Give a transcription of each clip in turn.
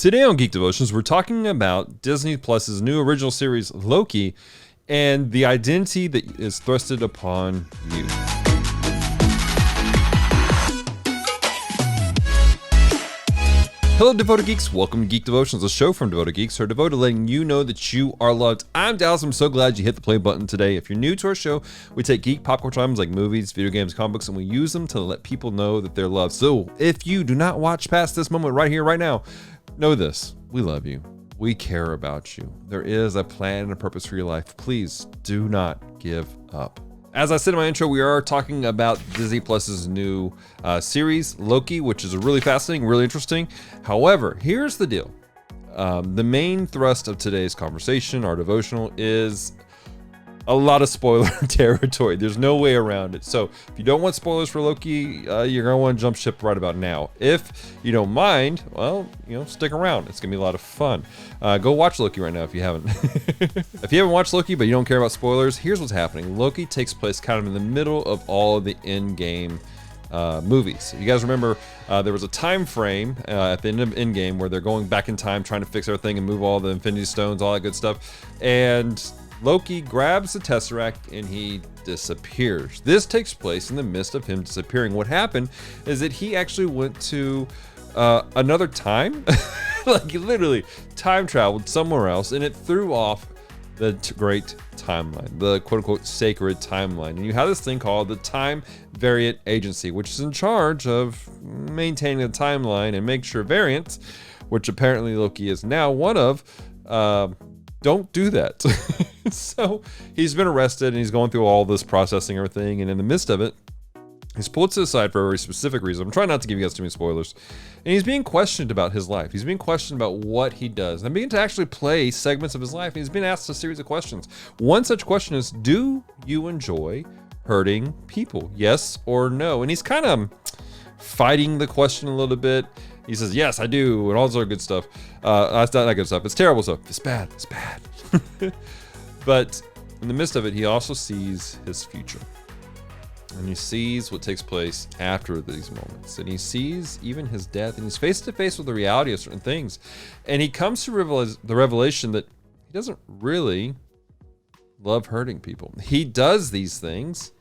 Today on Geek Devotions, we're talking about Disney Plus's new original series, Loki, and the identity that is thrusted upon you. Hello, Devoted Geeks. Welcome to Geek Devotions, a show from Devoted Geeks, who are devoted to letting you know that you are loved. I'm Dalton. I'm so glad you hit the play button today. If you're new to our show, we take geek pop culture items like movies, video games, comic books, and we use them to let people know that they're loved. So if you do not watch past this moment right here, right now, know this. We love you. We care about you. There is a plan and a purpose for your life. Please do not give up. As I said in my intro, we are talking about Disney Plus's new series, Loki, which is really fascinating, really interesting. However, here's the deal. The main thrust of today's conversation, our devotional, is a lot of spoiler territory. There's no way around it. So if you don't want spoilers for Loki, you're going to want to jump ship right about now. If you don't mind, well, stick around. It's going to be a lot of fun. Go watch Loki right now if you haven't. If you haven't watched Loki, but you don't care about spoilers, here's what's happening. Loki takes place kind of in the middle of all the Endgame movies. You guys remember there was a time frame at the end of Endgame where they're going back in time, trying to fix everything and move all the Infinity Stones, all that good stuff. And Loki grabs the Tesseract and he disappears. This takes place in the midst of him disappearing. What happened is that he actually went to another time, like literally time traveled somewhere else, and it threw off the great timeline, the quote unquote sacred timeline. And you have this thing called the Time Variant Agency, which is in charge of maintaining the timeline and make sure variants, which apparently Loki is now one of, don't do that. So he's been arrested and he's going through all this processing and everything. And in the midst of it, he's pulled to the side for a very specific reason. I'm trying not to give you guys too many spoilers. And he's being questioned about his life. He's being questioned about what he does. And I'm beginning to actually play segments of his life. And he's been asked a series of questions. One such question is, do you enjoy hurting people? Yes or no? And he's kind of fighting the question a little bit. He says, yes, I do, and all this other good stuff. That's not that good stuff. It's terrible stuff. It's bad. It's bad. But in the midst of it, he also sees his future. And he sees what takes place after these moments. And he sees even his death. And he's face to face with the reality of certain things. And he comes to the revelation that he doesn't really love hurting people. He does these things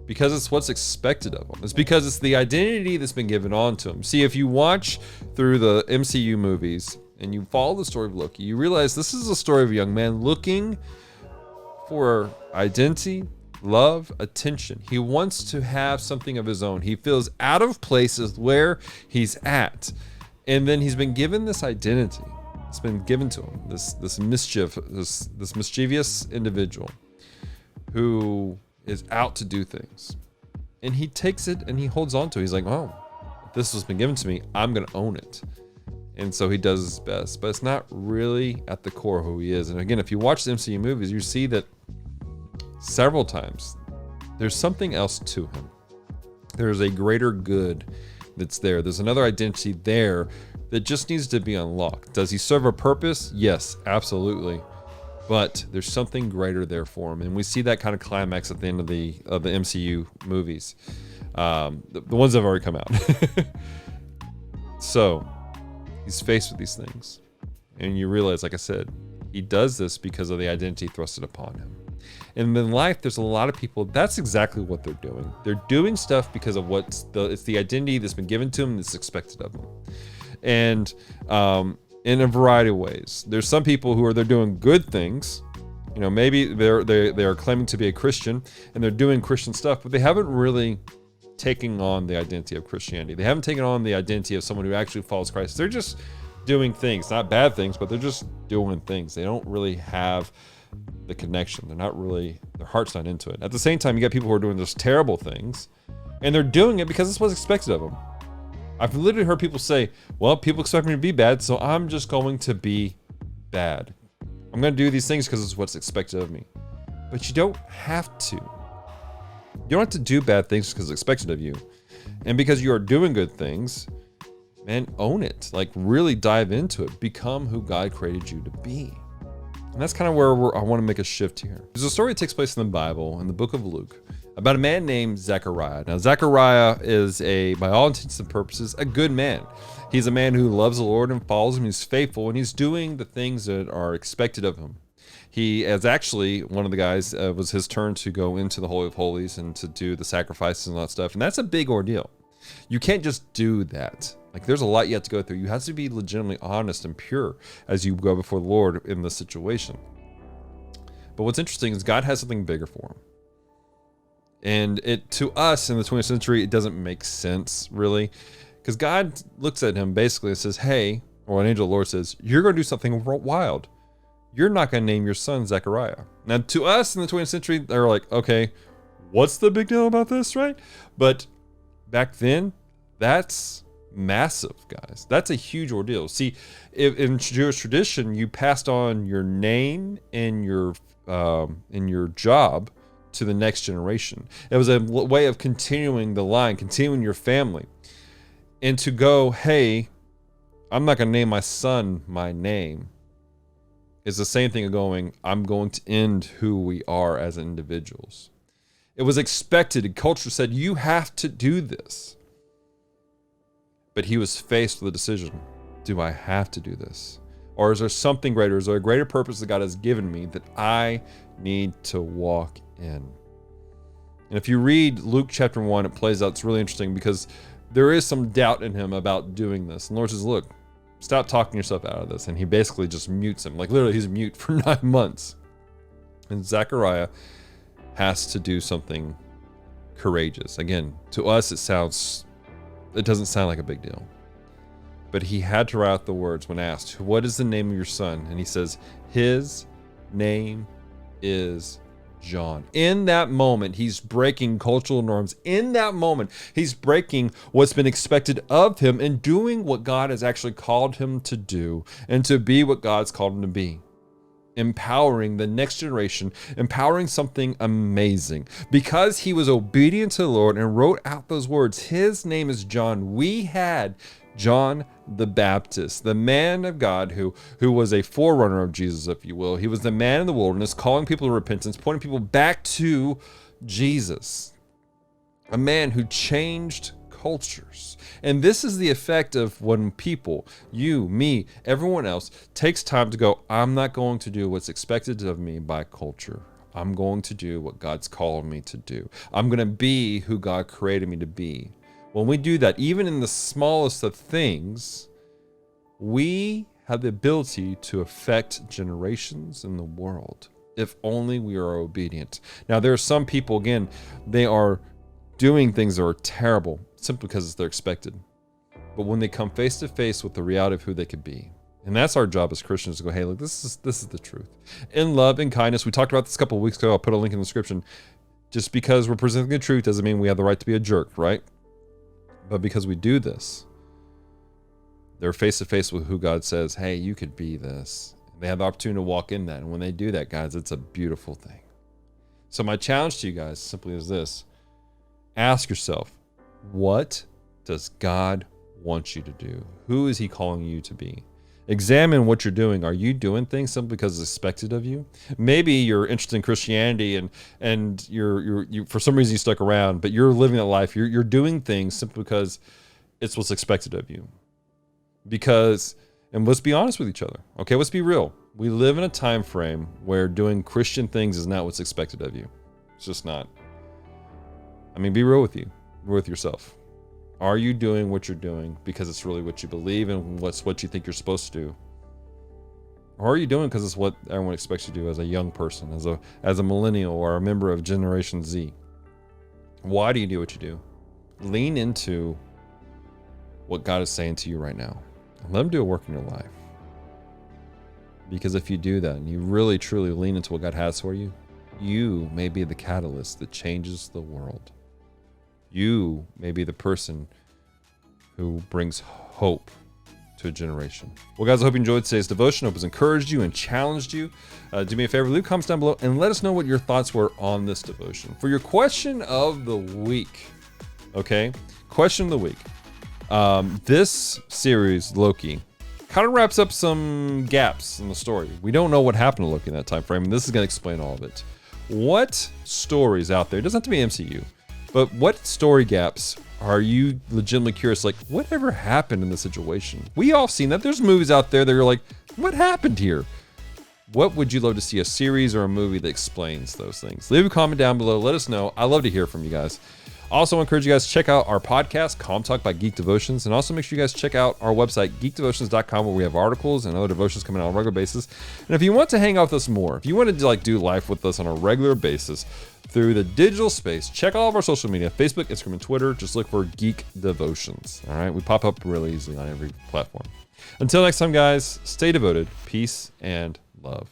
because it's what's expected of him. It's because it's the identity that's been given on to him. See, if you watch through the MCU movies and you follow the story of Loki, you realize this is a story of a young man looking for identity, love, attention. He wants to have something of his own. He feels out of place is where he's at. And then he's been given this identity. It's been given to him, this mischievous individual who is out to do things. And he takes it and he holds on to it. He's like, oh, this has been given to me. I'm going to own it. And so he does his best, but it's not really at the core of who he is. And again, if you watch the MCU movies, you see that several times there's something else to him. There's a greater good that's there. There's another identity there that just needs to be unlocked. Does he serve a purpose? Yes, absolutely. But there's something greater there for him. And we see that kind of climax at the end of the MCU movies. The ones that have already come out. So he's faced with these things. And you realize, like I said, he does this because of the identity thrusted upon him. And in life, there's a lot of people, that's exactly what they're doing. They're doing stuff because of it's the identity that's been given to them that's expected of them. And in a variety of ways. There's some people who they're doing good things. Maybe they are claiming to be a Christian and they're doing Christian stuff, but they haven't really taken on the identity of Christianity. They haven't taken on the identity of someone who actually follows Christ. They're just doing things, not bad things, but they're just doing things. They don't really have the connection. Their heart's not into it. At the same time, you got people who are doing just terrible things and they're doing it because it's what's expected of them. I've literally heard people say, well, people expect me to be bad, so I'm just going to be bad. I'm going to do these things because it's what's expected of me. But you don't have to. You don't have to do bad things because it's expected of you. And because you are doing good things, man, own it. Like, really dive into it. Become who God created you to be. And that's kind of where I want to make a shift here. There's a story that takes place in the Bible, in the book of Luke, about a man named Zechariah. Now, Zechariah is by all intents and purposes, a good man. He's a man who loves the Lord and follows him. He's faithful, and he's doing the things that are expected of him. He is actually one of the guys, was his turn to go into the Holy of Holies and to do the sacrifices and all that stuff. And that's a big ordeal. You can't just do that. Like, there's a lot you have to go through. You have to be legitimately honest and pure as you go before the Lord in this situation. But what's interesting is God has something bigger for him. And to us in the 20th century, it doesn't make sense, really. Because God looks at him basically and says, hey, or an angel of the Lord says, you're going to do something wild. You're not going to name your son Zechariah. Now, to us in the 20th century, they're like, okay, what's the big deal about this, right? But back then, that's massive, guys. That's a huge ordeal. See, in Jewish tradition, you passed on your name and your job to the next generation. It was a way of continuing the line, continuing your family. And to go, hey, I'm not going to name my son my name, is the same thing of going, I'm going to end who we are as individuals. It was expected, and culture said, you have to do this. But he was faced with a decision. Do I have to do this? Or is there something greater? Is there a greater purpose that God has given me that I need to walk in? And if you read Luke chapter 1, it plays out. It's really interesting because there is some doubt in him about doing this. And the Lord says, look, stop talking yourself out of this. And he basically just mutes him. Like, literally, he's mute for 9 months. And Zechariah has to do something courageous. Again, to us, it doesn't sound like a big deal. But he had to write out the words when asked, what is the name of your son? And he says, his name is John. In that moment, he's breaking cultural norms. In that moment, he's breaking what's been expected of him and doing what God has actually called him to do and to be what God's called him to be. Empowering the next generation, empowering something amazing. Because he was obedient to the Lord and wrote out those words, his name is John. We had John the Baptist, the man of God who was a forerunner of Jesus, if you will. He was the man in the wilderness, calling people to repentance, pointing people back to Jesus. A man who changed cultures. And this is the effect of when people, you, me, everyone else, takes time to go, I'm not going to do what's expected of me by culture. I'm going to do what God's called me to do. I'm going to be who God created me to be. When we do that, even in the smallest of things, we have the ability to affect generations in the world, if only we are obedient. Now, there are some people, again, they are doing things that are terrible simply because they're expected. But when they come face to face with the reality of who they could be, and that's our job as Christians, to go, hey, look, this is the truth. In love and kindness, we talked about this a couple of weeks ago. I'll put a link in the description. Just because we're presenting the truth doesn't mean we have the right to be a jerk, right? But because we do this, they're face to face with who God says, hey, you could be this. They have the opportunity to walk in that. And when they do that, guys, it's a beautiful thing. So my challenge to you guys simply is this. Ask yourself, what does God want you to do? Who is he calling you to be? Examine what you're doing. Are you doing things simply because it's expected of you? Maybe you're interested in Christianity and you for some reason you stuck around, but you're living that life. You're doing things simply because it's what's expected of you. Because, and let's be honest with each other. Okay, let's be real. We live in a time frame where doing Christian things is not what's expected of you. It's just not. I mean, be real with you, with yourself. Are you doing what you're doing because it's really what you believe and what you think you're supposed to do? Or are you doing because it's what everyone expects you to do as a young person, as a millennial or a member of Generation Z? Why do you do what you do? Lean into what God is saying to you right now. And let him do a work in your life. Because if you do that and you really truly lean into what God has for you, you may be the catalyst that changes the world. You may be the person who brings hope to a generation. Well, guys, I hope you enjoyed today's devotion. I hope it's encouraged you and challenged you. Do me a favor, leave comments down below and let us know what your thoughts were on this devotion. For your question of the week, okay? Question of the week. This series, Loki, kind of wraps up some gaps in the story. We don't know what happened to Loki in that time frame, and this is going to explain all of it. What stories out there, it doesn't have to be MCU, but what story gaps are you legitimately curious, like, whatever happened in this situation? We all seen that. There's movies out there that are like, what happened here? What would you love to see, a series or a movie that explains those things? Leave a comment down below. Let us know. I love to hear from you guys. Also, I encourage you guys to check out our podcast, Comm Talk by Geek Devotions, and also make sure you guys check out our website, geekdevotions.com, where we have articles and other devotions coming out on a regular basis. And if you want to hang out with us more, if you want to do life with us on a regular basis through the digital space, check all of our social media, Facebook, Instagram, and Twitter. Just look for Geek Devotions. All right, we pop up really easily on every platform. Until next time, guys, stay devoted, peace, and love.